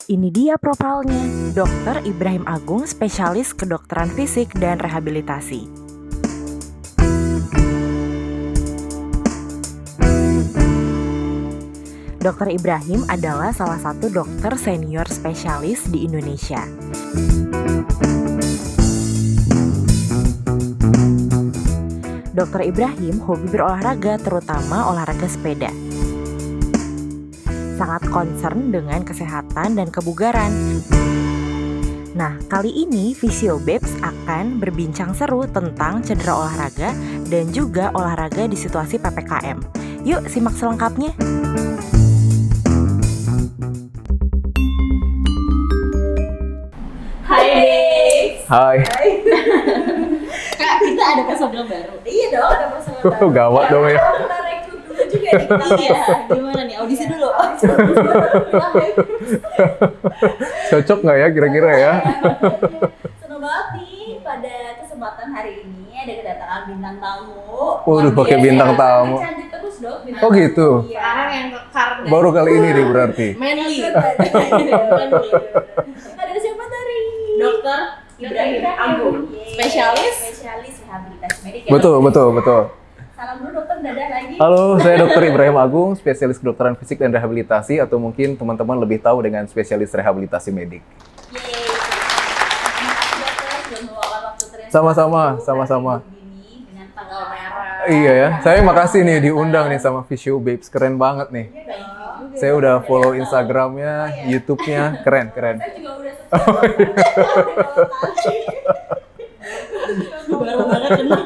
Ini dia profilnya, Dr. Ibrahim Agung, spesialis kedokteran fisik dan rehabilitasi. Dr. Ibrahim adalah salah satu dokter senior spesialis di Indonesia. Dr. Ibrahim hobi berolahraga, terutama olahraga sepeda. Sangat concern dengan kesehatan dan kebugaran. Nah, kali ini Physio Babes akan berbincang seru tentang cedera olahraga dan juga olahraga di situasi PPKM. Yuk simak selengkapnya. Hai Babes. Hai. Kak, kita ada personil baru. Iya dong, ada personil baru. Gawat dong ya. Kita rekrut dulu juga nih. Iya, gimana nih? Audisi dulu. Cocok nggak ya kira-kira ya? Senang banget nih pada kesempatan hari ini ada kedatangan bintang tamu. Waduh, Luar pakai biasa. bintang tamu. Cantik terus dong bintang Oh, tamu. gitu? Iya. Sekarang yang kekar dan Baru kali ini nih berarti. manly. Ada siapa tadi? Dokter Ibrahim Agung, spesialis rehabilitasi medik. ya, Betul, Dok? betul, betul. Salam dulu dokter, dadah lagi. Halo, saya Dr. Ibrahim Agung, spesialis kedokteran fisik dan rehabilitasi, atau mungkin teman-teman lebih tahu dengan spesialis rehabilitasi medik. Yeay. Terima kasih dokter sudah meluangkan waktu ternyata. Sama-sama, sama-sama. Begini dengan tanggal merah. Iya ya, saya makasih nih diundang nih sama Physio Babes, keren banget nih. Saya udah follow Instagramnya, YouTube-nya, keren. Saya juga udah Baru banget kenal.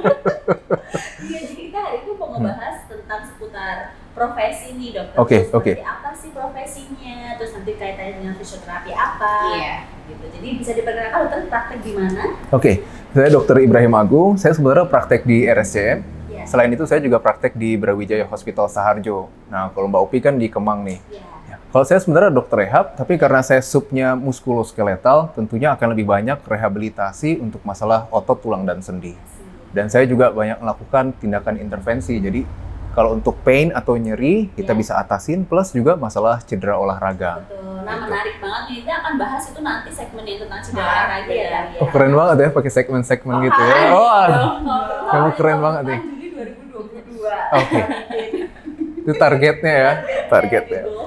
Iya, jadi kita hari ini mau ngebahas tentang seputar profesi nih dokter. Oke, Seperti oke. apa sih profesinya? Terus nanti kaitannya dengan fisioterapi apa? Iya. Gitu. Jadi bisa diperkenalkan dokter praktek gimana? Oke, saya Dr. Ibrahim Agung, saya sebenarnya praktek di RSCM. Iya. Selain itu saya juga praktek di Brawijaya Hospital Saharjo. Nah, kalau Mbak Upi kan di Kemang nih. Iya. Ya, kalau saya sebenarnya dokter rehab, tapi karena saya subnya muskuloskeletal, tentunya akan lebih banyak rehabilitasi untuk masalah otot, tulang, dan sendi. Dan saya juga banyak melakukan tindakan intervensi. Jadi kalau untuk pain atau nyeri, kita Ya. bisa atasin, plus juga masalah cedera olahraga. Betul. Nah, Gitu. menarik banget nih. Kita akan bahas itu nanti segmennya tentang cedera Nah, olahraga iya. ya. Oh, keren banget ya pakai segmen-segmen gitu ya. Oh, memang keren banget nih. Juli 2022. Oke. Itu targetnya ya, targetnya. Gitu.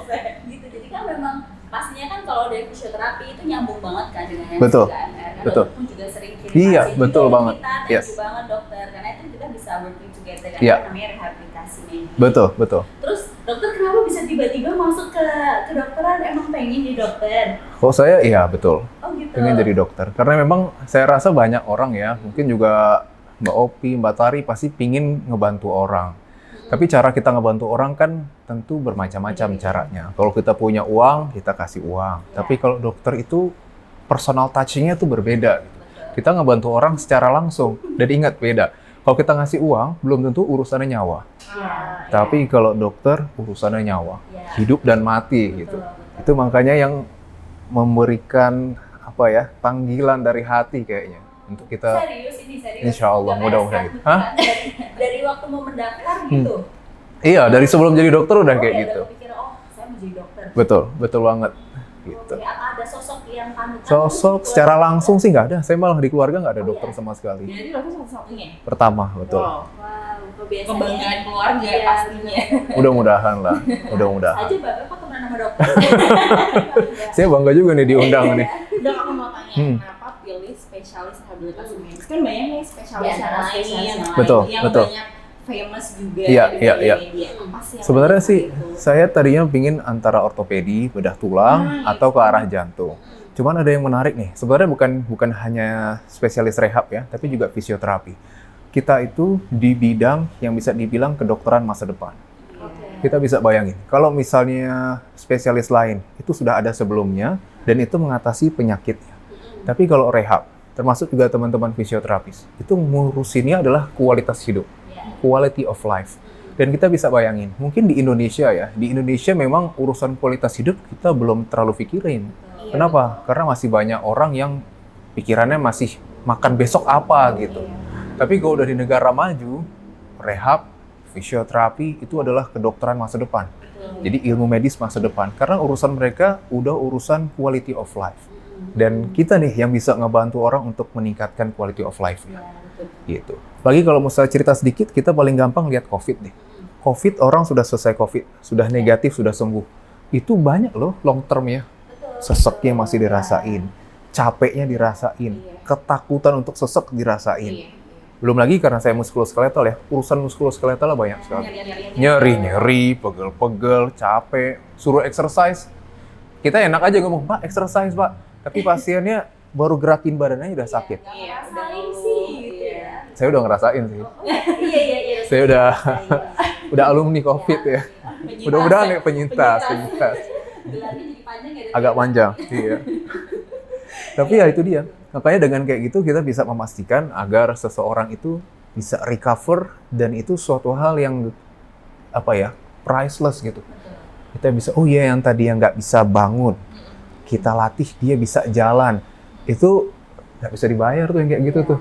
Jadi kan memang pastinya kan kalau dari fisioterapi itu nyambung banget kan dengan yang Betul. Karena Betul. dokter pun juga sering kirim Iya, pasien betul juga banget. ke kita, thank Yes. you banget dokter, karena itu kita bisa working together kan, Iya. namanya rehabilitasi medik. Betul, betul. Terus dokter kenapa bisa tiba-tiba masuk ke kedokteran? Emang pengen jadi dokter? Kalau saya, iya betul. Oh gitu. Pengen jadi dokter. Karena memang saya rasa banyak orang ya, mungkin juga Mbak Opi, Mbak Tari pasti pingin ngebantu orang. Tapi cara kita ngebantu orang kan tentu bermacam-macam caranya. Kalau kita punya uang, kita kasih uang. Tapi kalau dokter itu personal touching-nya tuh berbeda. Kita ngebantu orang secara langsung. Dan ingat beda. Kalau kita ngasih uang, belum tentu urusannya nyawa. Iya. Tapi kalau dokter, urusannya nyawa. Iya. Hidup dan mati gitu. Betul. Itu makanya yang memberikan apa ya, panggilan dari hati kayaknya untuk kita. Serius ini serius. Insya Allah, Udah mudah-mudahan. beneran, Hah? Dari waktu mau mendaftar gitu. Iya, dari sebelum jadi dokter udah kayak ya, gitu. udah kepikiran, oh saya mau jadi dokter. Betul, betul banget. Gitu. Oke, apa ada sosok yang panutan? Sosok untuk secara keluarga? langsung sih nggak ada. Saya malah di keluarga nggak ada dokter sama sekali. Jadi dokter satu-satunya. Pertama, betul. Wow. Wow, kebiasaan. Kebanggaan keluarga Iya, pastinya. Mudah-mudahan lah, mudah-mudahan. Aja bapak kok temenan sama dokter. Saya bangga juga nih diundang nih. Udah aku mau tanya, Hmm. kenapa pilih spesialis rehabilitasi medis? Kan banyak nih spesialis Iya, yang lain spesialis yang yang Betul, yang betul. banyak famous juga Iya, di iya, iya. media. Apa sih yang Sebenarnya menarik sih itu? saya tadinya pingin antara ortopedi, bedah tulang, atau ke arah jantung. Cuman ada yang menarik nih. Sebenarnya bukan hanya spesialis rehab ya, tapi juga fisioterapi. Kita itu di bidang yang bisa dibilang kedokteran masa depan. Oke. Kita bisa bayangin, kalau misalnya spesialis lain itu sudah ada sebelumnya dan itu mengatasi penyakitnya. Tapi kalau rehab, termasuk juga teman-teman fisioterapis, itu ngurusinnya adalah kualitas hidup, Iya. quality of life. Dan kita bisa bayangin, mungkin di Indonesia ya, di Indonesia memang urusan kualitas hidup kita belum terlalu pikirin. Iya. Kenapa? Karena masih banyak orang yang pikirannya masih makan besok apa gitu. Tapi kalau udah di negara maju, rehab, fisioterapi itu adalah kedokteran masa depan. Jadi ilmu medis masa depan. Karena urusan mereka udah urusan quality of life. Dan kita nih yang bisa ngebantu orang untuk meningkatkan quality of life. Ya, betul. Gitu. Lagi kalau mau saya cerita sedikit, kita paling gampang lihat COVID deh. COVID orang sudah selesai COVID, sudah negatif, sudah sembuh. Itu banyak loh long term ya. Betul. Seseknya masih dirasain, capeknya dirasain, ketakutan untuk sesek dirasain. Belum lagi karena saya muskuloskeletal ya, urusan muskuloskeletal banyak sekali. Nyeri, pegel-pegel, capek, suruh exercise. Kita enak aja ngomong, Pak, exercise, Pak. Tapi pasiennya baru gerakin badannya udah sakit. Iya, rasain sih gitu ya. Saya udah ngerasain sih. Iya. Saya udah alumni COVID ya. Mudah-mudahan ya penyintas. Gelarnya jadi panjang ya. Agak panjang, iya. Tapi ya itu dia. Makanya dengan kayak gitu kita bisa memastikan agar seseorang itu bisa recover dan itu suatu hal yang priceless gitu. Kita bisa, oh iya yang tadi yang nggak bisa bangun, kita latih dia bisa jalan. Itu nggak bisa dibayar tuh yang kayak gitu tuh.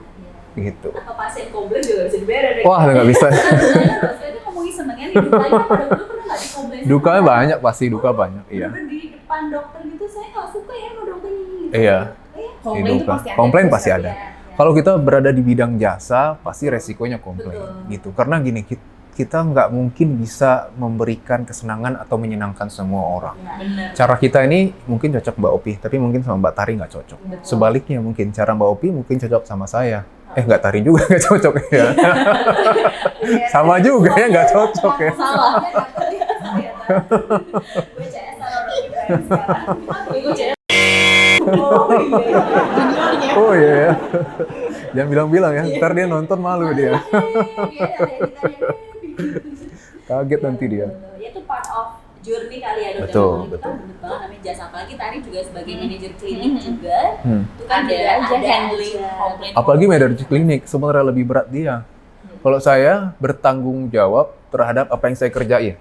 Gitu. Atau pasien komplain juga bisa dibayar. Wah, nggak bisa. Saya ngomongin senengnya nih, dukanya pada dulu pernah nggak dikomplain? Dukanya banyak, pasti duka banyak. Iya. Bener di depan dokter gitu, saya nggak suka ya sama dokter gitu. Iya. Komplain itu Duka. pasti ada. Komplain pasti Iya. ada. Kalau kita berada di bidang jasa, pasti resikonya komplain. Betul. Gitu. Karena gini, kita nggak mungkin bisa memberikan kesenangan atau menyenangkan semua orang. Bener. Cara kita ini mungkin cocok Mbak Opi, tapi mungkin sama Mbak Tari nggak cocok. Betul. Sebaliknya mungkin cara Mbak Opi mungkin cocok sama saya. Nggak Tari juga nggak cocok ya. Sama juga ya nggak cocok ya. Salah. Gue CS sama Rocky Ibrahim sekarang. Gue CS. Oh iya. Juniornya. Oh iya ya. Jangan bilang-bilang ya, ntar dia nonton malu dia. Kaget nanti dia. Ya itu part of journey kali ya dok. Betul, Itu betul. kan bener banget namanya jasa, apalagi Tari juga sebagai manajer klinik juga. Itu kan Ada juga aja ada handling aja. komplain. Apalagi manajer klinik, sebenarnya lebih berat dia. Kalau saya bertanggung jawab terhadap apa yang saya kerjain.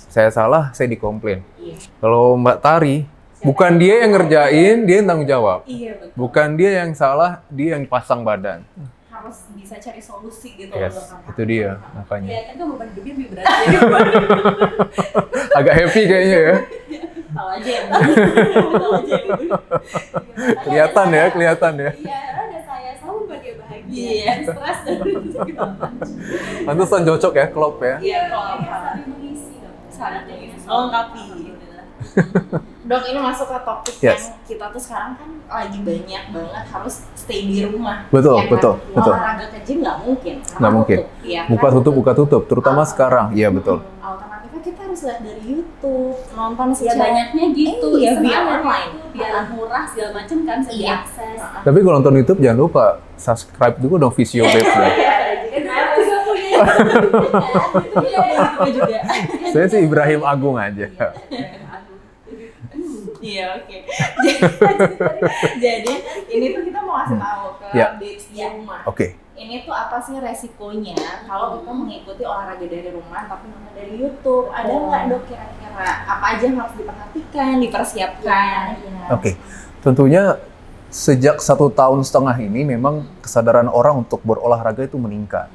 Saya salah, saya dikomplain. Iya. Kalau Mbak Tari, bukan dia yang ngerjain, dia yang tanggung jawab. Iya betul. Bukan dia yang salah, dia yang pasang badan. Harus bisa cari solusi gitu Yes, loh. itu dia makanya. Kelihatan kan beban hidupnya lebih berat ya. Agak happy kayaknya ya. Tahu aja ya. Tahu aja ya. Kelihatan ya. Iya, karena ada saya selalu buat dia bahagia. Iya. Dan stres dan gitu. Pantesan cocok ya, klop ya. Iya, kalau saling mengisi dong. Saling mengisi, Alhamdulillah. melengkapi. Dok, ini masuk ke topik Yes. yang kita tuh sekarang kan lagi banyak banget harus stay di rumah. Betul, Ya kan? betul. Olahraga ke gym nggak mungkin. karena Nggak mungkin. tutup, ya kan? Buka tutup, terutama sekarang. Iya betul. Alternatifnya kita harus lihat dari YouTube, nonton Ya secara banyaknya gitu Iya, ya, biar semangat online. itu, biar murah segala macam kan bisa Iya. diakses. Tapi kalau nonton YouTube jangan lupa subscribe juga dong Visio Babes ya. Iya, juga punya. Iya, juga. Saya sih Ibrahim Agung aja. Iya, oke. Jadi ini tuh kita mau kasih tahu ke Ya. babes di rumah. Oke. Ini tuh apa sih resikonya kalau kita mengikuti olahraga dari rumah tapi nonton dari YouTube? Ada nggak dok kira-kira apa aja yang harus diperhatikan, dipersiapkan? Oke. Tentunya sejak 1,5 tahun ini memang kesadaran orang untuk berolahraga itu meningkat.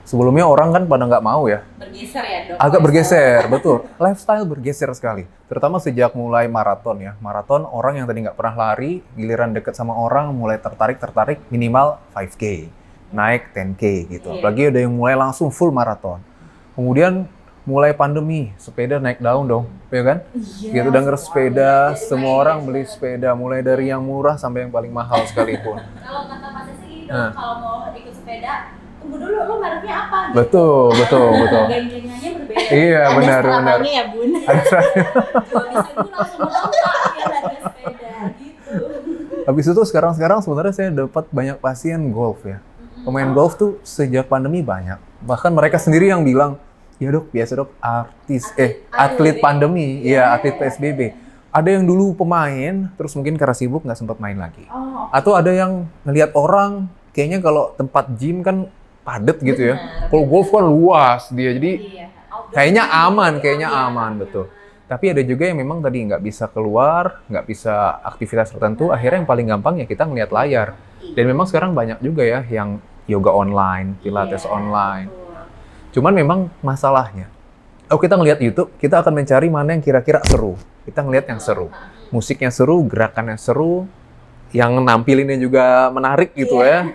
Sebelumnya orang kan pada nggak mau ya. Bergeser ya dok? Agak bergeser, betul. Lifestyle bergeser sekali. Terutama sejak mulai maraton ya. Maraton orang yang tadi nggak pernah lari, giliran deket sama orang mulai tertarik minimal 5K. Naik 10K gitu. Iya. Apalagi ada yang mulai langsung full maraton. Kemudian mulai pandemi, sepeda naik daun dong, ya kan? Iya. Gitu denger sepeda, semua orang beli sepeda. Mulai dari yang murah sampai yang paling mahal sekalipun. Kalau kata Mas Esi gini Nah. dong, kalau mau ikut sepeda, tunggu dulu lo mereknya apa? Gitu. Betul. Genggengannya berbeda. Iya, Ada benar. selamanya ya bun. Jual bisa itu langsung melompat ya harga sepeda gitu. Habis itu sekarang sebenarnya saya dapat banyak pasien golf ya. Pemain golf tuh sejak pandemi banyak. Bahkan mereka sendiri yang bilang, ya dok, biasa dok, atlet pandemi, iya atlet PSBB. Ada yang dulu pemain, terus mungkin karena sibuk nggak sempat main lagi. Oh, Atau ada yang ngelihat orang, kayaknya kalau tempat gym kan padat gitu ya. Kalau golf kan luas dia, jadi iya. kayaknya aman, betul. Tapi ada juga yang memang tadi nggak bisa keluar, nggak bisa aktivitas tertentu, akhirnya yang paling gampang ya kita ngelihat layar. Dan memang sekarang banyak juga ya yang yoga online, pilates online. Cuman memang masalahnya, Kalau kita ngelihat YouTube, kita akan mencari mana yang kira-kira seru. Kita ngelihat yang seru. Musiknya seru, gerakannya seru, yang nampilinnya juga menarik gitu ya.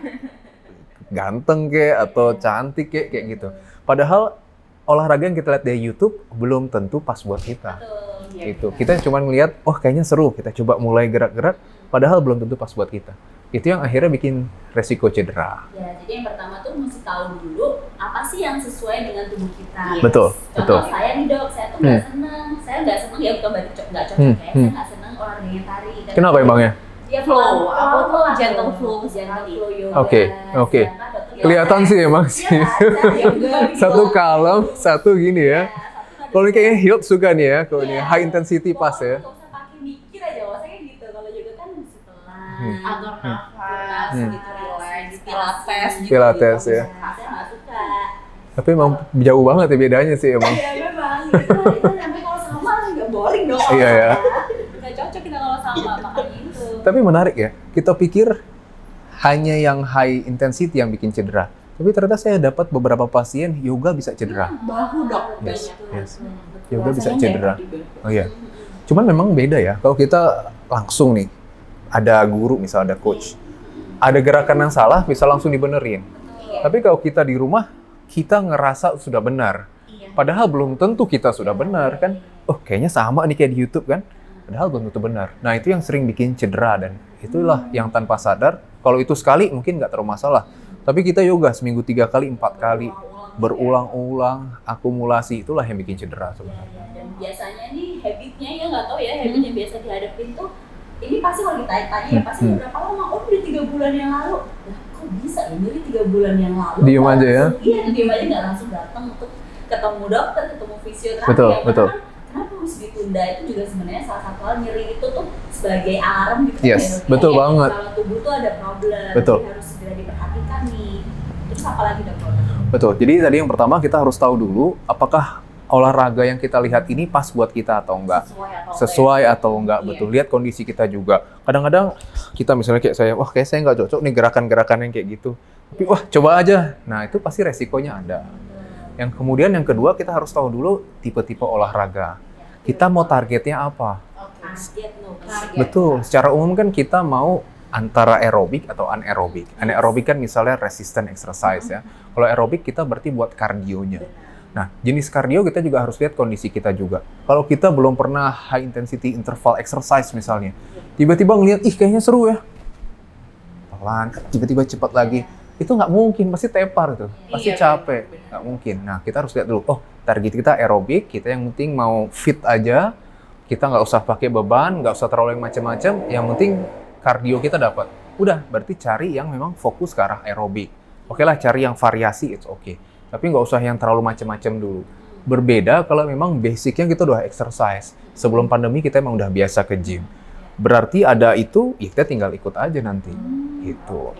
Ganteng atau cantik kayak gitu. Padahal olahraga yang kita lihat dari YouTube belum tentu pas buat kita. Gitu. Kita cuma ngelihat, oh kayaknya seru, kita coba mulai gerak-gerak, padahal belum tentu pas buat kita. Itu yang akhirnya bikin resiko cedera. Ya, jadi yang pertama tuh mesti tahu dulu apa sih yang sesuai dengan tubuh kita. Betul, betul. Contoh saya nih dok, saya tuh nggak seneng. Saya nggak seneng ya bukan berarti nggak cocok ya. Saya nggak seneng olahraganya tari. Kenapa emangnya? Ya Flow, aku tuh gentle gentle flow yoga. Oke. Kelihatan sih emang sih. Satu kalem, satu gini ya. Kalau ini kayaknya Hilt suka nih ya, kalau ini high intensity pas ya. Nggak usah pakai mikir aja, maksudnya gitu. Kalau yoga kan setelah atur nafas, gitu relax, pilates, Pilates ya. Saya nggak suka. Tapi emang jauh banget ya bedanya sih emang. Ya memang, itu namanya kalau sama nggak boring dong. Iya ya. Nggak cocok kita kalau sama, makanya itu. Tapi menarik ya, kita pikir hanya yang high intensity yang bikin cedera. Tapi ternyata saya dapat beberapa pasien yoga bisa cedera. bahu dok. Yes, banyak. yes. Yoga bisa Rasanya cedera. nggak enak juga. Oh iya. Cuman memang beda ya, kalau kita langsung nih, ada guru misal ada coach, ada gerakan yang salah bisa langsung dibenerin. Tapi kalau kita di rumah, kita ngerasa sudah benar. Padahal belum tentu kita sudah benar kan. Oh kayaknya sama nih kayak di YouTube kan. Padahal belum tentu benar. Nah itu yang sering bikin cedera dan itulah yang tanpa sadar. Kalau itu sekali mungkin nggak terlalu masalah. Tapi kita yoga seminggu 3 kali, 4 kali. Berulang-ulang, akumulasi, itulah yang bikin cedera sebenarnya. Dan biasanya nih habitnya ya nggak tahu ya, habitnya biasa dihadapin tuh ini pasti kalau ditanya-tanya ya pasti berapa lama? Oh udah 3 bulan yang lalu. Lah kok bisa ya dari 3 bulan yang lalu? Diem aja ya? Iya diem aja nggak langsung datang untuk ketemu dokter, ketemu fisioterapi. Betul, ya, betul. Kan, kenapa harus ditunda? Itu juga sebenarnya salah satu hal nyeri itu tuh sebagai alarm gitu. Yes, ya, betul ya, banget. Kalau tubuh tuh ada problem, Betul. jadi harus segera diperhatikan nih. Terus apa lagi dokter? Betul, jadi tadi yang pertama kita harus tahu dulu apakah olahraga yang kita lihat ini pas buat kita atau enggak. Sesuai atau enggak, betul. Lihat kondisi kita juga. Kadang-kadang kita misalnya kayak saya, wah kayak saya nggak cocok nih gerakan-gerakan yang kayak gitu. Tapi wah coba aja. Nah itu pasti resikonya ada. Yang kemudian yang kedua kita harus tahu dulu tipe-tipe olahraga. Kita mau targetnya apa? Target. Betul, secara umum kan kita mau antara aerobik atau anaerobik. Anaerobik kan misalnya resistant exercise ya. Kalau aerobik kita berarti buat kardionya. Nah, jenis kardio kita juga harus lihat kondisi kita juga. Kalau kita belum pernah high intensity interval exercise misalnya, tiba-tiba ngelihat, ih kayaknya seru ya. Pelan, tiba-tiba cepat lagi. Itu nggak mungkin, pasti tepar itu. Pasti capek. Nggak mungkin. Nah, kita harus lihat dulu, oh target kita aerobik, kita yang penting mau fit aja, kita nggak usah pakai beban, nggak usah terlalu yang macam-macam, yang penting kardio kita dapat. Udah, berarti cari yang memang fokus ke arah aerobik. Oke lah, cari yang variasi, it's okay. Tapi nggak usah yang terlalu macam-macam dulu. Berbeda kalau memang basicnya kita udah exercise. Sebelum pandemi kita emang udah biasa ke gym. Berarti ada itu, ya kita tinggal ikut aja nanti. Gitu.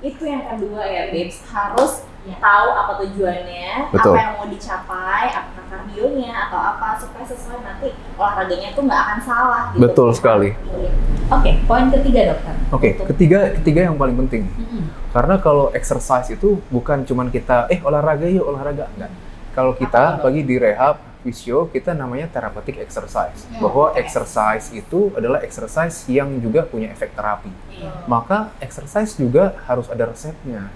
Itu yang kedua ya, Babes. Harus tahu apa tujuannya, Betul. apa yang mau dicapai, apakah kardionya atau apa, supaya sesuai nanti olahraganya tuh nggak akan salah. Gitu. Betul sekali. Oke, poin ketiga dokter. Oke, ketiga yang paling penting. Karena kalau exercise itu bukan cuman kita, olahraga yuk, olahraga. Enggak. Kalau kita bagi di rehab, fisio, kita namanya therapeutic exercise. Bahwa exercise itu adalah exercise yang juga punya efek terapi. Maka exercise juga harus ada resepnya.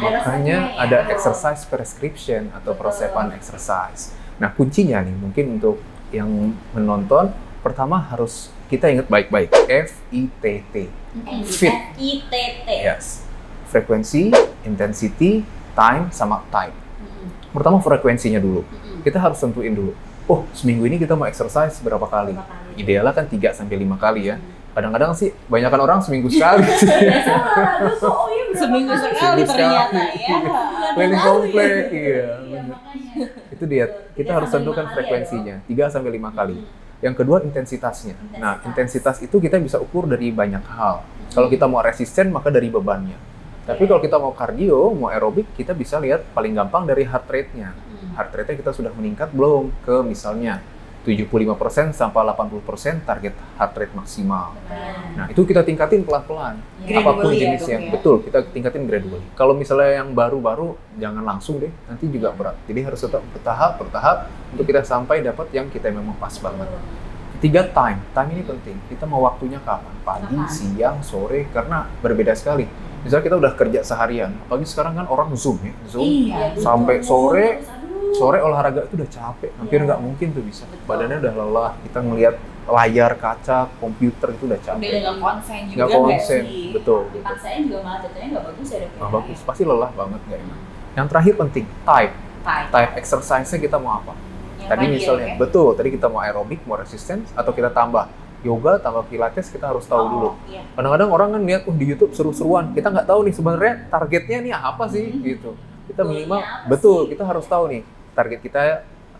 Makanya ada exercise prescription atau prosepan exercise. Nah, kuncinya nih mungkin untuk yang menonton, pertama harus kita ingat baik-baik, FITT. Fit. FITT. Yes. Frekuensi, intensity, time, sama type. Pertama frekuensinya dulu. Kita harus tentuin dulu. Oh, seminggu ini kita mau exercise berapa kali? Idealnya kan 3-5 kali ya. Kadang-kadang sih, banyakan orang seminggu sekali. Seminggu sekali ternyata ya. Keliling komplek, iya. Itu dia, kita harus tentukan frekuensinya, 3-5 kali. Yang kedua, intensitasnya. Nah, intensitas itu kita bisa ukur dari banyak hal. Kalau kita mau resisten, maka dari bebannya. Tapi kalau kita mau kardio, mau aerobik, kita bisa lihat paling gampang dari heart rate-nya. Heart rate-nya kita sudah meningkat belum ke misalnya 75% sampai 80% target heart rate maksimal. Nah, Nah, itu kita tingkatin pelan-pelan. Ya. Apapun Gradually ya, jenisnya. Dok, ya? Betul, kita tingkatin gradually. Kalau misalnya yang baru-baru, jangan langsung deh. Nanti juga berat. Jadi harus tetap bertahap untuk kita sampai dapat yang kita memang pas banget. Ketiga, time. Time ini penting. Kita mau waktunya kapan? Pagi, Kapan? siang, sore, karena berbeda sekali. Misalnya kita udah kerja seharian, apalagi sekarang kan orang Zoom ya. Zoom, Iya, sampai betul. sore, Terus, aduh. sore olahraga itu udah capek. Hampir Iya. nggak mungkin tuh bisa. Betul. Badannya udah lelah. Kita ngelihat layar kaca, komputer itu udah Udah capek. nggak konsen juga Nggak konsen. sih? Betul. Dipaksain juga malah jatuhnya nggak bagus ya, Dok. Nah, bagus. Pasti lelah banget, nggak enak. Yang terakhir penting, type. Type exercise-nya kita mau apa? Yang Tadi ya, misalnya, betul, tadi kita mau aerobik, mau resistance, atau kita tambah yoga, tambah pilates, kita harus tahu dulu. Iya. Kadang-kadang orang kan lihat, di YouTube seru-seruan, kita nggak tahu nih sebenarnya targetnya nih apa sih, gitu. Kita minimal, Goalnya apa betul, sih? kita harus tahu nih, target kita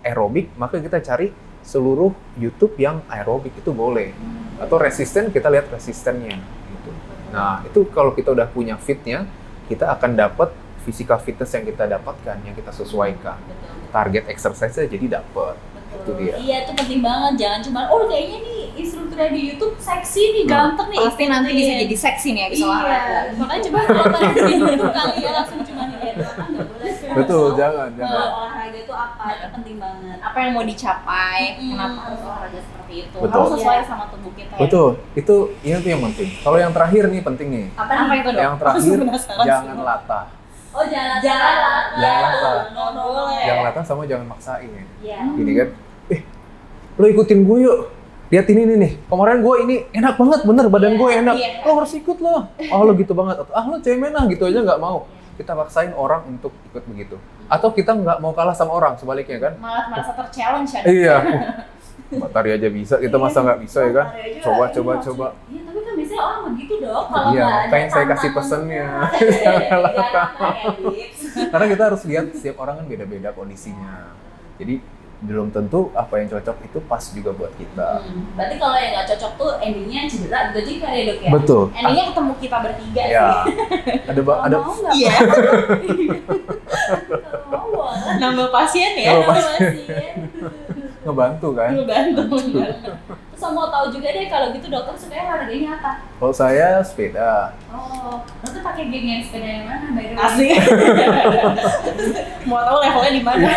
aerobik, maka kita cari seluruh YouTube yang aerobik itu boleh. Atau resisten, kita lihat resistennya, gitu. Nah, itu kalau kita udah punya fitnya, kita akan dapat physical fitness yang kita dapatkan, yang kita sesuaikan. Betul. Target exercise-nya jadi dapat. Itu dia. Iya, itu penting banget. Jangan cuma, kayaknya nih instrukturnya di YouTube seksi nih, Nah. ganteng nih. Pasti nanti bisa ikutin. jadi seksi nih abis Iya, olahraga. makanya coba nonton di YouTube kali ya, langsung cuma dilihat doang, nggak boleh. Betul, Tahu, jangan. olahraga itu apa, itu penting banget. Apa yang mau dicapai? Mm. Kenapa harus olahraga seperti itu? Betul. Harus sesuai Iya. sama tubuh kita ya. Betul, itu yang penting. Kalau yang terakhir nih penting nih. Apa Apa nih? itu dok? Yang terakhir, Penasaran jangan sih. latah. Oh, jangan Jangan latah. Nggak boleh. Jangan latah sama jangan maksain. Iya. Gini kan, lo ikutin gue yuk. Lihat ini nih, kemarin gue ini enak banget, bener badan gue enak. Iya. Lo harus ikut lo. Oh lo gitu banget. Atau lo cemen lah gitu aja nggak mau. Kita paksain orang untuk ikut begitu. Atau kita nggak mau kalah sama orang, sebaliknya kan. Malah merasa ter-challenge ya. Dok? Iya. Mbak Tari aja bisa, kita masa nggak bisa ya kan? Iya, Coba. Iya, tapi kan biasanya orang begitu dok. Kalau Iya, nggak ada makanya saya kasih tantangan pesennya. tuh, jangan latah ya, Dips. Karena kita harus lihat setiap orang kan beda-beda kondisinya. Jadi belum tentu apa yang cocok itu pas juga buat kita. Berarti kalau yang nggak cocok tuh endingnya cedera gitu juga ya dok ya? Betul. Endingnya ketemu kita bertiga Ya. sih. Ada Mau nggak? Iya. Mau boleh. Nambah pasien ya. Nambah Pasien. ngebantu kan. Bantu. Terus saya mau tahu juga deh kalau gitu dokter sukanya olahraganya apa? Kalau saya sepeda. Oh, dokter pakai geng yang sepeda yang mana? By the way? Asli. Mau tahu levelnya di mana?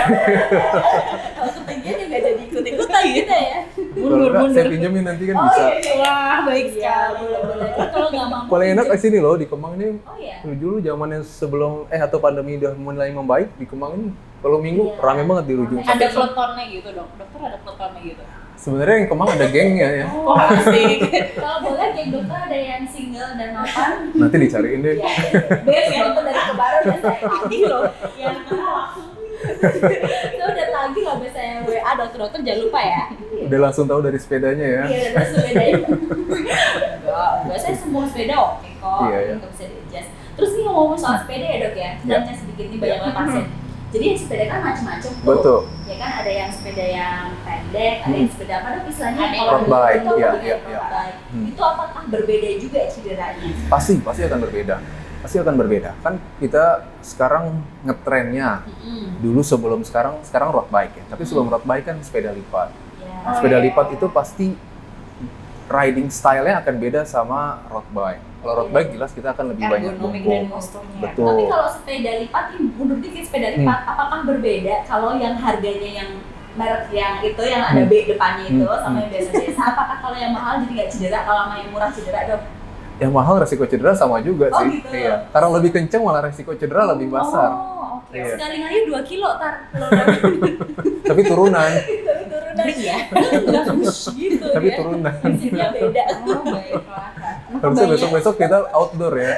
Kalau ketinggian ya nggak jadi ikut-ikutan gitu ya? Kalau enggak saya pinjemin nanti kan bisa. Wah, baik Iya, sekali. boleh. Kalau nggak mampu. Paling enak pinjem- di sini loh di Kemang ini. Oh iya. Dulu zamannya sebelum atau pandemi udah mulai membaik di Kemang ini kalau minggu Iya. rame banget di Rujung Ada Sakit. peletonnya gitu dok. Dokter ada peletonnya gitu. Sebenarnya yang Kemang ada gengnya ya. Oh, asik. Kalau boleh geng dokter ada yang single dan mapan. Nanti dicariin deh. Ya, best ya dokter dari kebaran udah saya tagih loh. Yang langsung. Saya udah tagih loh biasanya WA dokter jangan lupa ya. Udah langsung tahu dari sepedanya ya. Iya, udah terus bedain. Enggak, saya semua sepeda oke kok. Iya, iya. Nggak bisa di-adjust. Terus nih ngomong soal sepeda ya dok ya. Iya. Nanya sedikit nih banyak banget pasien. Jadi yang sepeda kan macam-macam tuh. Betul. Ya kan ada yang sepeda yang pendek, ada yang sepeda apa dok istilahnya? Ada yang Kalau road bike, itu iya, apa iya, road iya. bike. Hmm. Itu apakah berbeda juga cederanya? Pasti akan berbeda. Pasti akan berbeda. Kan kita sekarang ngetrennya dulu sebelum sekarang road bike ya. Tapi sebelum road bike kan sepeda lipat. Ya. Nah, sepeda lipat itu pasti riding style-nya akan beda sama road bike. Kalau road bike jelas kita akan lebih banyak Ergonomik dan bongkok. posturnya. Betul. Tapi kalau sepeda lipat, ini mundur dikit sepeda lipat, apakah berbeda kalau yang harganya yang merek yang itu yang ada B depannya itu sama yang biasa-biasa? Apakah kalau yang mahal jadi nggak cedera, kalau sama yang murah cedera dok? Yang mahal resiko cedera sama juga Oh, sih. gitu. Iya. Karena lebih kenceng malah resiko cedera lebih besar. Oh, oke. Iya. Sekali ngayu 2 kilo tar. Tapi turunan. Tapi turunan. Iya. Nggak push gitu Tapi ya. turunan. Prinsipnya beda. Oh, baiklah. Harusnya besok-besok kita outdoor ya.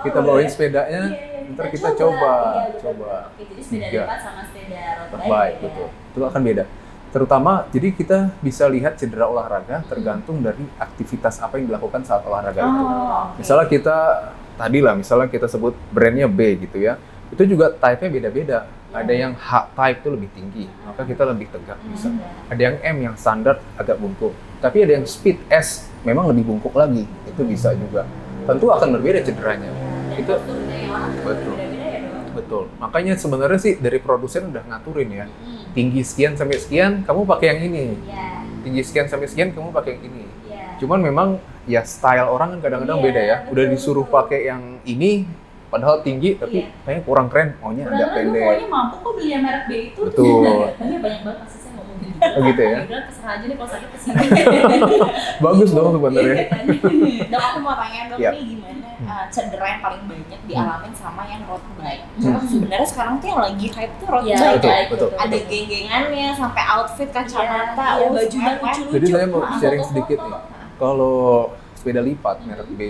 Kita Oh, bawain iya. sepedanya, Iya, ntar kita coba. Iya, betul. Coba. Oke, jadi sepeda Tiga. lipat sama sepeda road Road bike. bike, beda. betul. Itu akan beda. Terutama, jadi kita bisa lihat cedera olahraga tergantung dari aktivitas apa yang dilakukan saat olahraga itu. Oh, oke. Misalnya misalnya kita sebut brandnya B gitu ya. Itu juga type-nya beda-beda. Ada yang H type itu lebih tinggi, maka kita lebih tegak bisa. Ada yang M yang standar agak bungkuk. Tapi ada yang speed S memang lebih bungkuk lagi. Itu bisa juga. Tentu akan berbeda cederanya. Dan Itu posturnya yang orang betul. beda-beda ya dok? Betul. Makanya sebenarnya sih dari produsen udah ngaturin ya. Hmm. Tinggi sekian sampai sekian, kamu pakai yang ini. Ya. tinggi sekian sampai sekian kamu pakai yang ini. Iya. Cuman memang ya style orang kan kadang-kadang Iya, beda ya. Udah betul, disuruh betul. pakai yang ini padahal tinggi tapi Iya. kayaknya kurang keren, maunya agak Padahal lu pendek. pokoknya mampu kok beli yang merek B itu. Betul. Ini banyak banget pasti saya ngomong gitu. Oh, gitu ya? Dia bilang terserah aja deh kalau sakit kesini. Bagus dong sebenarnya. Dok, aku mau tanya dok, Iya. nih gimana cedera yang paling banyak dialamin sama yang road bike? Hmm. Sebenarnya sekarang tuh yang lagi hype tuh road Iya, bike. Betul, baik, betul. Ada geng-gengannya sampai outfit, kacamata, Iya, bajunya semua. lucu-lucu. Jadi saya mau Nah, sharing foto-foto. sedikit nih. Kalau sepeda lipat merek B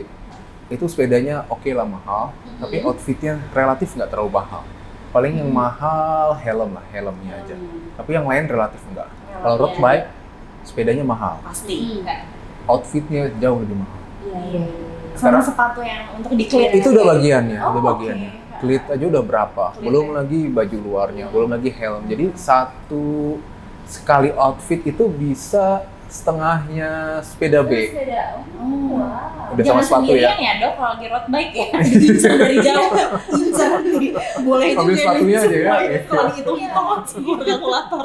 itu sepedanya oke lah mahal, tapi outfitnya relatif nggak terlalu mahal. Paling yang mahal helmnya aja. Tapi yang lain relatif enggak. Kalau road bike sepedanya mahal, Pasti. outfitnya jauh lebih mahal. Iya, iya. Sama Sekarang sepatu yang untuk diklit. itu udah bagiannya, Oh, udah oke. bagiannya. Klit aja udah berapa? Klit Belum ya. lagi baju luarnya, belum lagi helm. Jadi satu sekali outfit itu bisa setengahnya sepeda B. Sepeda. Oh. Wow. Udah sama sepatu ya. Jangan sendirian ya dok, kalau lagi road bike ya. Diincar dari jauh. Incar nih. Boleh juga. Ambil sepatunya aja ya. Kalau hitung-hitung langsung kalkulator.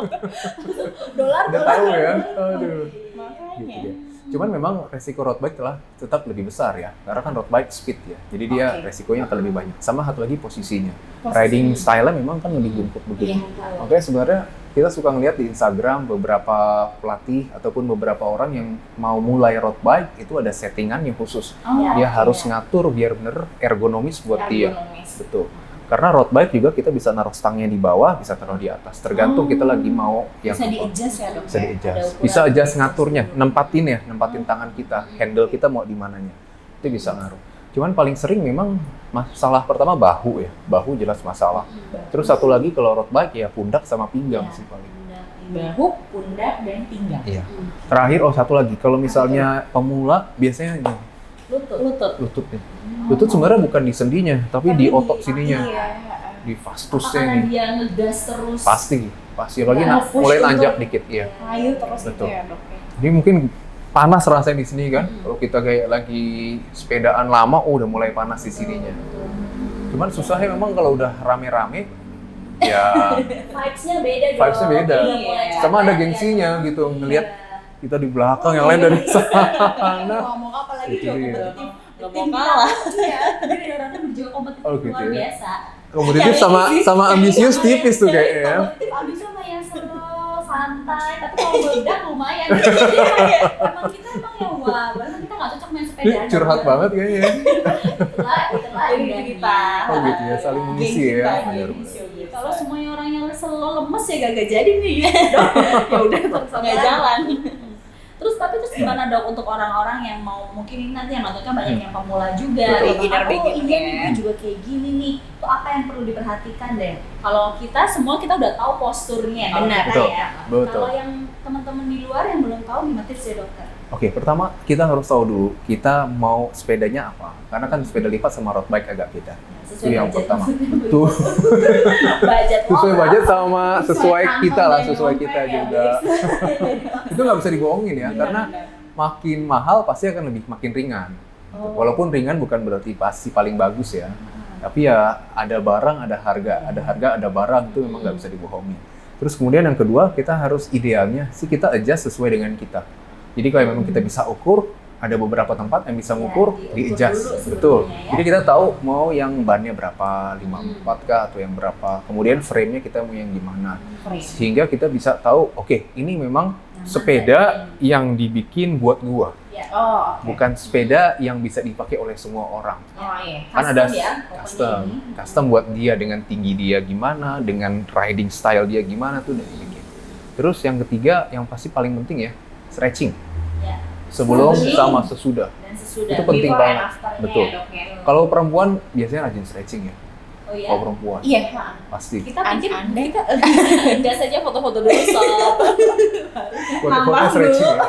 Dolar. Udah tahu ya. Aduh. Gitu Makanya. dia. Cuman memang resiko road bike telah tetap lebih besar ya. Karena kan road bike speed ya. Jadi dia Oke. resikonya akan lebih banyak. Sama satu lagi posisinya. Posisi. Riding style-nya memang kan lebih jemput begitu. Iya. Makanya sebenarnya kita suka ngeliat di Instagram beberapa pelatih ataupun beberapa orang yang mau mulai road bike itu ada settingan yang khusus. Oh, Dia oke. harus ngatur biar bener ergonomis buat dia. Ergonomis. Betul. Karena road bike juga kita bisa naruh stangnya di bawah, bisa taruh di atas. Tergantung kita lagi mau yang Bisa di-adjust ya dok? bisa ya? di-adjust. Ada ukuran. Bisa adjust ngaturnya, nempatin tangan kita, handle kita mau di mananya. Itu bisa ngaruh. Cuman paling sering memang masalah pertama bahu ya. Bahu jelas masalah. Terus satu lagi kalau road bike ya pundak sama pinggang Iya. sih paling. Bahu, pundak, dan pinggang. Iya. Terakhir satu lagi kalau misalnya pemula biasanya ini Lutut. lutut nih. Lutut sebenarnya bukan di sendinya, tapi di otot sininya, Iya. di vastusnya Apakah nih. dia ngegas terus? Pasti lagi Ya, push mulai untuk- nanjak dikit ya. Kayu terus Betul. itu ya dok ya? Jadi mungkin panas rasanya di sini kan. Kalau kita kayak lagi sepedaan lama, udah mulai panas di sininya. Cuman susahnya memang kalau udah rame-rame, ya Vibes-nya beda dong. Vibes-nya beda. Iya, mulai Sama capek, ada gengsinya ya. gitu, ngelihat Iya. kita di belakang yang lain dari sana. Ngomong apa lagi Itu coba dia. kompetitif. Gak Tim mau kita kalah. pun, Iya, jadi orang-orang berjuang kompetitif Oh, gitu luar ya. biasa. Kompetitif sama ambisius tipis tuh kayaknya ya. Kompetitif abis sama yang seru, santai, tapi kalau meledak lumayan. Jadi kayak, emang kita emang yang wah, bahkan kita nggak cocok main sepeda. Ih, curhat banget kayaknya. Itulah Ini indahnya. kita. Oh gitu ya, saling mengisi Geng ya. kita, Benar, geng benar. show gitu. Kalau semuanya orang yang selalu lemes ya gak jadi nih. Ya udah terus Nggak jalan. Terus tapi terus gimana dok untuk orang-orang yang mau mungkin ini nanti yang nonton kan banyak yang pemula juga. Betul. Yang Beginner iya nih ya. gue juga kayak gini nih. Itu apa yang perlu diperhatikan deh? Kalau kita semua kita udah tahu posturnya. Kalau Benar. kita Betul. ya. Betul. Kalau yang teman-teman di luar yang belum tahu gimana tipsnya dokter? Oke, pertama kita harus tahu dulu kita mau sepedanya apa. Karena kan sepeda lipat sama road bike agak beda. Itu yang pertama. Betul. Budget Sesuai lokal. budget sama sesuai kantong kita lah, dan sesuai dompet kita ya, juga. guys. Itu nggak bisa dibohongin ya, Benar, karena benar. makin mahal pasti akan lebih makin ringan. Oh. Walaupun ringan bukan berarti pasti paling bagus ya. Tapi ya ada barang, ada harga, ada barang itu memang nggak bisa dibohongin. Terus kemudian yang kedua kita harus idealnya sih kita adjust sesuai dengan kita. Jadi kalau memang kita bisa ukur, ada beberapa tempat yang bisa Ya, mengukur, diukur di-adjust. dulu sebelumnya Betul. ya. Jadi kita tahu mau yang bannya berapa, 54 kah atau yang berapa. Kemudian frame-nya kita mau yang gimana. Sehingga kita bisa tahu, oke, ini memang sepeda yang dibikin buat gua. Oh, oke. Bukan sepeda yang bisa dipakai oleh semua orang. Oh iya. Kan ada ya, custom, pokoknya ini. custom buat dia dengan tinggi dia gimana, dengan riding style dia gimana tuh udah dibikin. Terus yang ketiga, yang pasti paling penting ya, stretching. Ya. Sebelum Sebelum sama sesudah. Dan sesudah. Itu penting Before and banget. after-nya Betul. ya, Dok, ya. Kalau perempuan biasanya rajin stretching ya. Oh iya. Kalau perempuan Iya. pasti. Kita bikin Anda kita enggak saja foto-foto dulu sob. Foto-foto nambah stretching ya.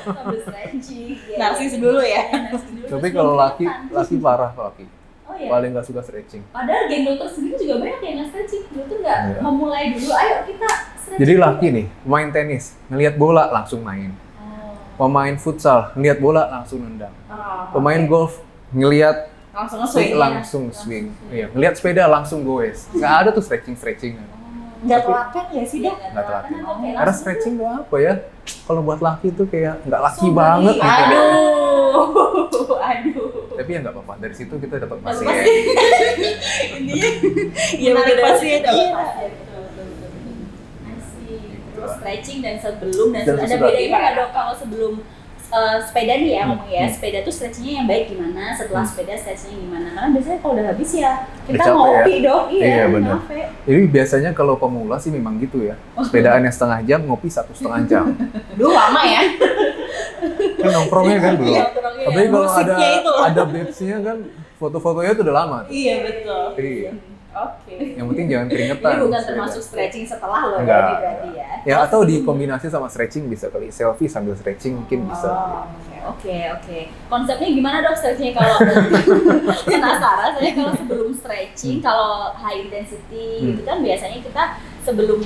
Sambil stretching. ya. Narsis dulu ya. Narsis dulu, Tapi terus kalau belum laki kelihatan. parah laki. Oh iya. Paling nggak suka stretching. Padahal geng dokter sendiri juga banyak yang nggak stretching. Dokter nggak Iya. memulai dulu. Ayo kita stretching. Jadi laki nih, main tenis, ngelihat bola langsung main. Oh. Pemain futsal, ngelihat bola langsung nendang. Oh, Pemain golf, ngelihat langsung swing nge-swing ya. langsung swing. Iya, ngelihat sepeda langsung goes. Nggak ada tuh stretching. Oh, Nggak Tapi- telaten nggak sih dok? Nggak telaten. Karena Karena stretching tuh apa ya? Kalau buat laki tuh kayak nggak laki Sombong banget nih. gitu. Aduh. Tapi ya nggak apa-apa. Dari situ kita dapat Dapat pasien. pasien. Intinya Iya menarik bener. pasien. Dapat Iya. pasien, betul, betul, betul. I see. Gitu Terus lah. stretching dan sebelum dan Dan ada sesudah. bedanya nggak dok kalau sebelum sepeda nih ya ngomong ya, Hmm. sepeda tuh stretchingnya yang baik gimana, setelah Hmm. sepeda stretchingnya gimana, karena biasanya kalau udah habis ya kita Udah capek ngopi ya? dok, Iya, iya bener. capek. Jadi biasanya kalau pemula sih memang gitu ya. Sepedaannya setengah jam, ngopi 1,5 jam. Duh lama ya. Kan nongkrongnya kan dulu. Iya, orangnya. Tapi kalau musiknya itu. ada babesnya kan foto-fotonya tuh udah lama. Tuh. Iya betul. Iya. Oke. Yang penting jangan keringetan. Ini bukan sepeda. termasuk stretching setelah loh Enggak. ini berarti ya. Ya atau dikombinasi sama stretching bisa kali. Selfie sambil stretching mungkin bisa. Oh, oke. Konsepnya gimana dok stretchingnya kalau penasaran? Saya kalau sebelum stretching, kalau high intensity gitu kan biasanya kita sebelum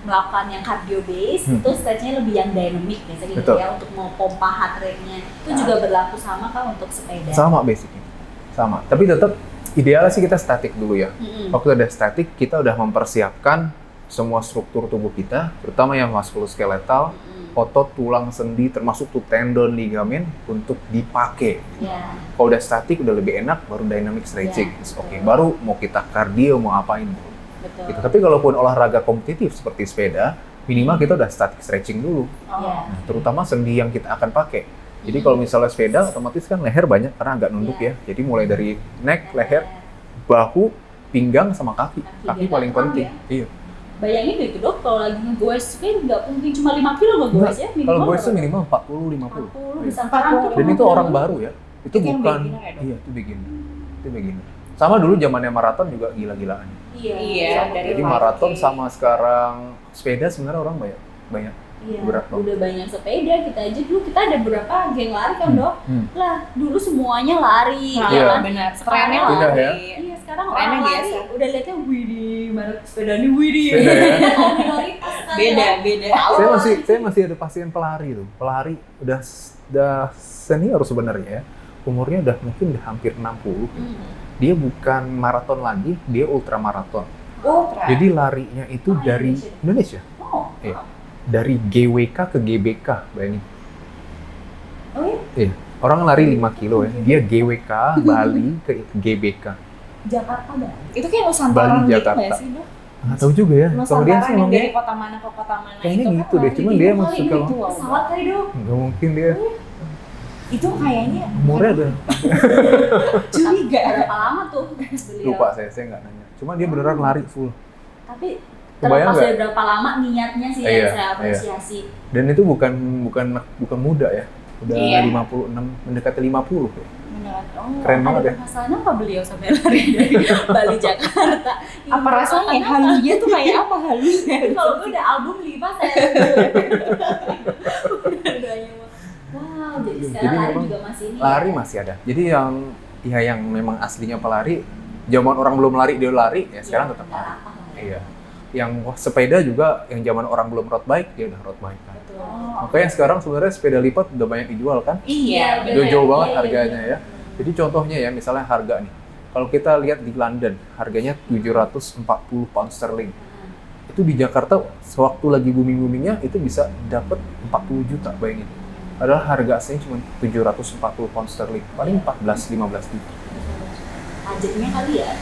melakukan yang cardio base itu stretchingnya lebih yang dynamic biasanya gitu Betul. ya untuk mau pompa heart rate-nya. Itu juga berlaku sama kan untuk sepeda. Sama basicnya. Sama. Tapi tetap idealnya sih kita statik dulu ya. Mm-mm. Waktu udah statik, kita udah mempersiapkan semua struktur tubuh kita, terutama yang muskuloskeletal, Mm-mm. otot, tulang, sendi, termasuk tuh tendon, ligamen untuk dipakai. Ya. Kalau udah statik udah lebih enak, baru dynamic stretching. Ya, Oke, betul. baru mau kita cardio, mau apain. Betul. Gitu. Tapi kalaupun olahraga kompetitif seperti sepeda, minimal kita udah static stretching dulu. Ya. Nah, terutama sendi yang kita akan pakai. Jadi kalau misalnya sepeda, otomatis kan leher banyak karena agak nunduk ya. Jadi mulai dari neck, leher, bahu, pinggang, sama kaki. Kaki biar paling nggak penting. kram Iya. Bayangin deh itu dok, kalau lagi nge-goes kan nggak mungkin cuma 5 kilo nge-goes ya. Kalau gue itu berapa? minimal 40-50. 40 bisa 40. Dan itu orang baru ya. Itu Itu yang bukan. beginner ya, Dok? Iya, itu beginner. Itu beginner. Sama dulu zamannya maraton juga gila-gilaan. Iya, sama. dari Jadi 5K. maraton sama sekarang sepeda sebenarnya orang banyak. Iya, Berat banget. udah banyak sepeda kita aja dulu kita ada berapa geng lari kan dok? Lah dulu semuanya lari, Nah, ya Iya. kan? benar. Sekarang Trennya Pindah lari. ya. Iya sekarang Trennya orang lari biasa. udah liatnya widih merek sepeda nih widih. Sepeda ya. Minoritas kan Beda, ya. beda. Saya masih ada pasien pelari tuh. Pelari udah senior sebenarnya ya. Umurnya udah hampir 60. Dia bukan maraton lagi, dia ultramaraton. Ultra. Jadi larinya itu Oh, dari Indonesia. Oh, Iya. Dari GWK ke GBK, bayangin. oh iya? Iya. Orang lari 5 kilo ya. Dia GWK Bali ke GBK. Jakarta dah. Itu kayak Nusantara Bali, gitu Jakarta. nggak sih, Dok? Nggak tahu juga ya. Kalau dia Nusantara sih yang emang dari kota mana ke kota mana kayaknya itu gitu kan deh. lari Cuman di dia kali masuk ini kalau tuh. Pesawat kali dok. nggak mungkin dia Itu kayaknya umurnya udah curiga. Berapa lama tuh beliau? lupa saya nggak nanya. Cuma dia beneran lari full. Tapi Kebayang terlepas nggak? dari berapa lama niatnya sih Iya, yang saya iya. apresiasi. Dan itu bukan muda ya. Udah Iya. 56 mendekati 50 ya. Beneran. Oh, Keren banget ya. Ada permasalahan apa beliau sampai lari dari Bali Jakarta? apa rasanya? Kenapa? Halunya tuh kayak apa halunya? Kalau gue udah album 5 saya Udah wow, jadi sekarang Jadi lari memang juga masih ini Lari ya? masih ada. Jadi yang memang aslinya pelari, zaman orang belum lari dia lari, ya sekarang tetap nggak lari. apa lah ya. Iya. Yang sepeda juga, yang zaman orang belum road bike, dia udah road bike kan. Betul. Makanya sekarang sebenarnya sepeda lipat udah banyak dijual kan. Iya, bener. Jauh-jauh banget Iya, harganya iya. ya. Jadi contohnya ya, misalnya harga nih. Kalau kita lihat di London, harganya 740 pound sterling. Itu di Jakarta, sewaktu lagi booming-boomingnya, itu bisa dapat 40 juta, bayangin. Padahal harga aslinya cuma 740 pound sterling, paling 14-15 juta. Pajaknya kali ya?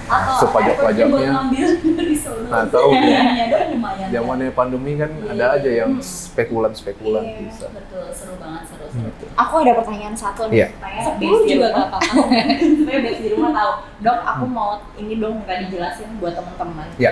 Atau Sepajak-pajaknya. effortnya buat ngambil dari sono. Nah, tahu. Iya, dong lumayan. Zamannya pandemi kan Iya, ada aja iya. yang spekulan-spekulan Iya, bisa. betul, seru banget, seru. Gitu. Aku ada pertanyaan satu nih. Iya. Supaya 10 Bes di juga rumah- gak apa-apa. supaya Bes di rumah tahu. Dok, aku mau ini dong minta dijelasin buat teman-teman. Iya.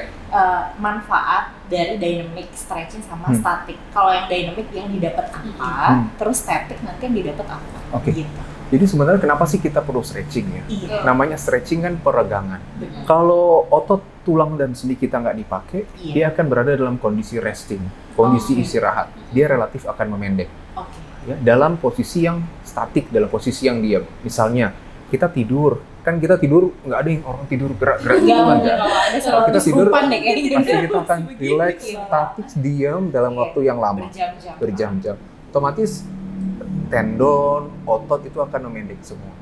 Manfaat dari dynamic stretching sama Hmm. static. Kalau yang dynamic yang didapat apa, terus static nanti yang didapat apa. Oke. Gitu. Jadi sebenarnya kenapa sih kita perlu stretching ya? Iya. Namanya stretching kan peregangan. Benar. Kalau otot, tulang, dan sendi kita nggak dipakai, Iya. dia akan berada dalam kondisi resting, kondisi Oke. istirahat. Dia relatif akan memendek. Oke. Ya, dalam posisi yang statik, dalam posisi yang diam. Misalnya, kita tidur, kan kita tidur nggak ada yang orang tidur gerak-gerak gitu Enggak, enggak. kalau ada Kalau kita tidur, kesurupan deh kayaknya. pasti kita akan Begini, relax, gitu. statik, diam dalam Oke. waktu yang lama, Berjam-jam. berjam-jam. Otomatis tendon, otot itu akan memendek semua.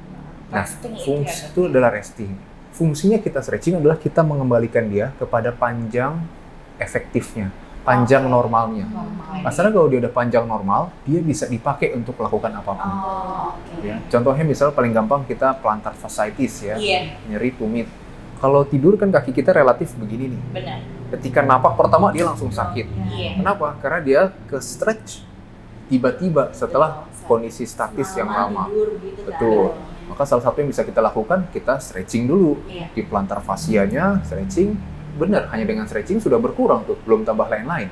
Nah, Resting itu fungsi ya, itu adalah resting. Fungsinya kita stretching adalah kita mengembalikan dia kepada panjang efektifnya, panjang normalnya. Normal. Masalah kalau dia udah panjang normal, dia bisa dipakai untuk melakukan apapun. Oh, oke. Ya. Contohnya misalnya paling gampang kita plantar fasciitis ya, Iya, nyeri tumit. Kalau tidur kan kaki kita relatif begini nih. benar. Ketika napak pertama dia langsung sakit. Iya. Kenapa? Karena dia ke stretch tiba-tiba setelah kondisi statis yang lama. tidur gitu kan. Betul. Maka salah satu yang bisa kita lakukan, kita stretching dulu. Iya. Di plantar fascianya, stretching. Benar, hanya dengan stretching sudah berkurang tuh, belum tambah lain-lain.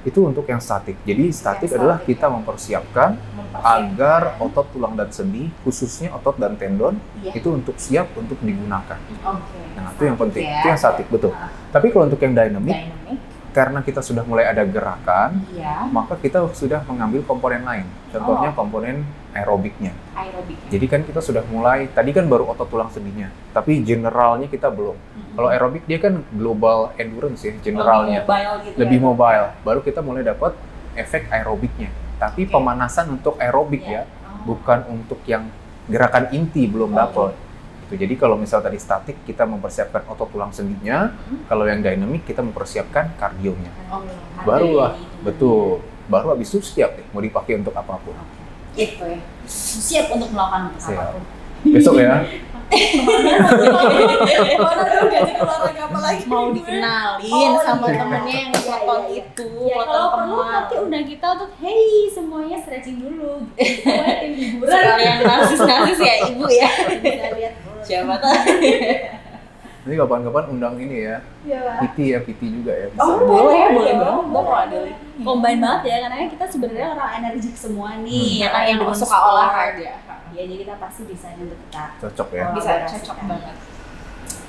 Itu untuk yang statik. Jadi statik Yang adalah statik, kita mempersiapkan agar otot tulang dan sendi, khususnya otot dan tendon, Iya. itu untuk siap untuk digunakan. Oke. Nah, itu yang penting. Ya. Itu yang statik, betul. Tapi kalau untuk yang dynamic, Dynamic. karena kita sudah mulai ada gerakan, Iya. maka kita sudah mengambil komponen lain. Contohnya komponen aerobiknya. Aerobik. Jadi kan kita sudah mulai, tadi kan baru otot tulang sendinya, tapi generalnya kita belum. Kalau aerobik dia kan global endurance ya, generalnya. Mobile gitu Lebih ya. mobile. Baru kita mulai dapat efek aerobiknya. Tapi Oke. pemanasan untuk aerobik ya, bukan untuk yang gerakan inti belum Oke. dapat. Gitu. Jadi kalau misal tadi statik kita mempersiapkan otot tulang sendinya, kalau yang dynamic kita mempersiapkan kardionya. Oke. Barulah, betul. Baru habis itu siap deh mau dipakai untuk apapun. Gitu ya. Siap untuk melakukan Siap. apapun. Besok ya. Mana dong diajak olahraga apa lagi? Mau dikenalin Oh, sama iya. temennya yang peloton itu, Ya peloton kalau perlu Kemang. nanti undang kita untuk hey semuanya stretching dulu. Semuanya tim hiburan. Sekalian nasis-nasis ya ibu ya. Bisa lihat. Siapa tahu. Nanti kapan-kapan undang ini ya. Iya. PT juga ya. Bisa. Boleh boleh banget. banget. Kalau ada Combine banget ya karena kita sebenarnya orang energik semua nih. Iya, kan, yang demen suka sport. olahraga. Ya jadi kita pasti bisa untuk kita. Cocok ya. Bisa cocok banget.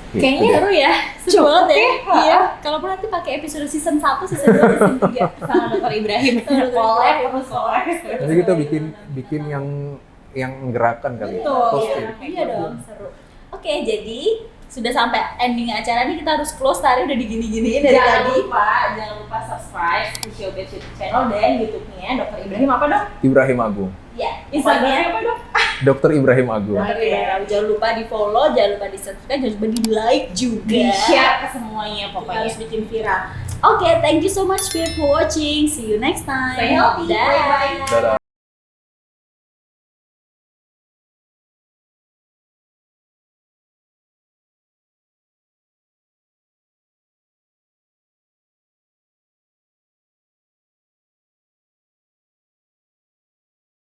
Gitu Kayaknya deh. seru ya, seru Cukup banget ya. ya. Iya. Kalaupun nanti pakai episode season 1, season 2, season 3 Sama Dr. Ibrahim. Collab terus collab. Nanti kita bikin yang gerakan kali. Betul. Post Iya, ya. iya dong, seru. Oke, jadi sudah sampai ending acara nih, kita harus close, tadi udah digini-giniin dari tadi. Jangan lupa subscribe Physio Babes YouTube channel dan YouTube-nya Dr. Ibrahim apa dong? Ibrahim Agung. Ya, Instagramnya apa dong? Dr. Ibrahim Agung. Dr. Ibrahim. Jangan lupa di follow, jangan lupa di subscribe, jangan lupa di like juga. Di share ke semuanya Kita pokoknya. harus bikin viral. Oke, thank you so much for watching. See you next time. Stay healthy. Dah. Bye-bye. Dadah.